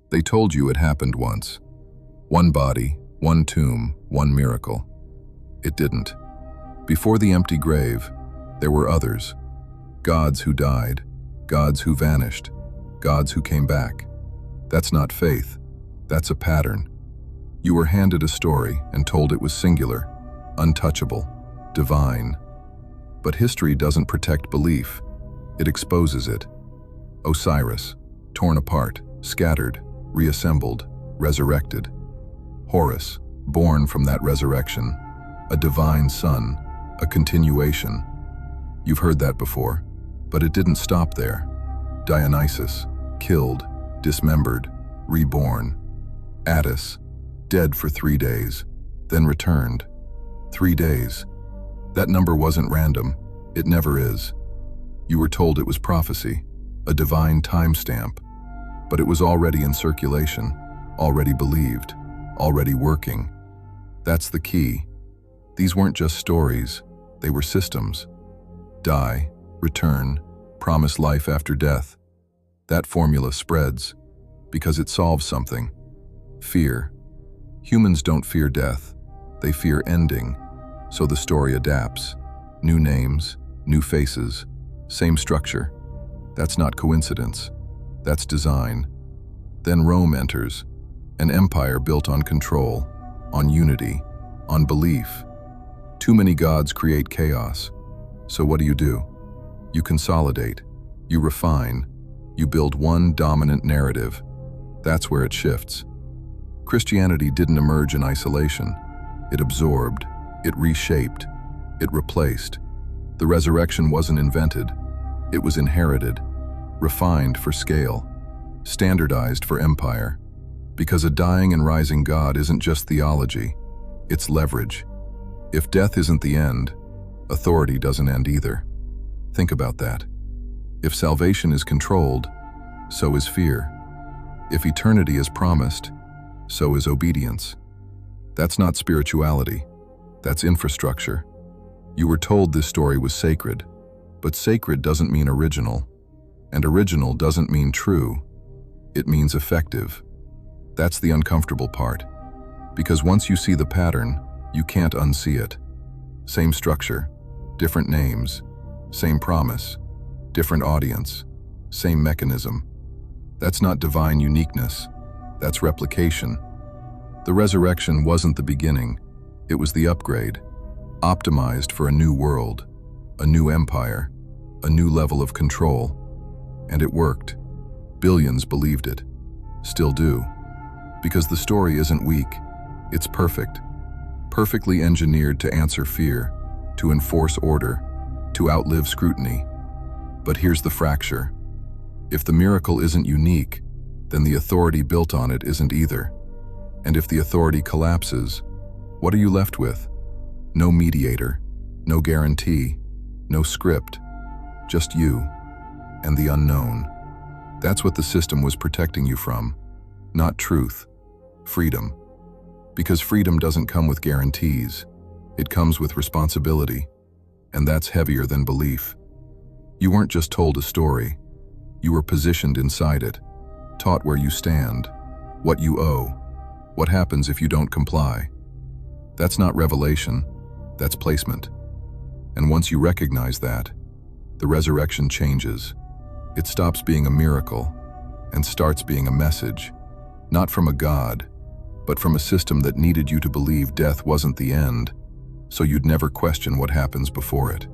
They told you it happened once. One body, one tomb, one miracle. It didn't. Before the empty grave, there were others. Gods who died, gods who vanished, gods who came back. That's not faith. That's a pattern. You were handed a story and told it was singular, untouchable, divine. But history doesn't protect belief. It exposes it. Osiris, torn apart, scattered, reassembled, resurrected. Horus, born from that resurrection, a divine son, a continuation. You've heard that before, but it didn't stop there. Dionysus, killed, dismembered, reborn. Attis, dead for 3 days, then returned. 3 days. That number wasn't random. It never is. You were told it was prophecy, a divine timestamp, but it was already in circulation, already believed, already working. That's the key. These weren't just stories, they were systems. Die, return, promise life after death. That formula spreads because it solves something. Fear. Humans don't fear death, they fear ending. So the story adapts. New names, new faces, same structure. That's not coincidence. That's design. Then Rome enters, an empire built on control, on unity, on belief. Too many gods create chaos. So what do? You consolidate, you refine, you build one dominant narrative. That's where it shifts. Christianity didn't emerge in isolation. It absorbed, it reshaped, it replaced. The resurrection wasn't invented. It was inherited, refined for scale, standardized for empire. Because a dying and rising God isn't just theology, it's leverage. If death isn't the end, authority doesn't end either. Think about that. If salvation is controlled, so is fear. If eternity is promised, so is obedience. That's not spirituality. That's infrastructure. You were told this story was sacred, but sacred doesn't mean original, and original doesn't mean true. It means effective. That's the uncomfortable part, because once you see the pattern, you can't unsee it. Same structure, different names, same promise, different audience, same mechanism. That's not divine uniqueness, that's replication. The resurrection wasn't the beginning, it was the upgrade, optimized for a new world, a new empire, a new level of control. And it worked. Billions believed it, still do. Because the story isn't weak, it's perfect. Perfectly engineered to answer fear, to enforce order, to outlive scrutiny. But here's the fracture. If the miracle isn't unique, then the authority built on it isn't either. And if the authority collapses, what are you left with? No mediator, no guarantee, no script, just you and the unknown. That's what the system was protecting you from. Not truth, freedom. Because freedom doesn't come with guarantees. It comes with responsibility, and that's heavier than belief. You weren't just told a story. You were positioned inside it, taught where you stand, what you owe, what happens if you don't comply. That's not revelation, that's placement. And once you recognize that, the resurrection changes. It stops being a miracle and starts being a message, not from a god, but from a system that needed you to believe death wasn't the end, so you'd never question what happens before it.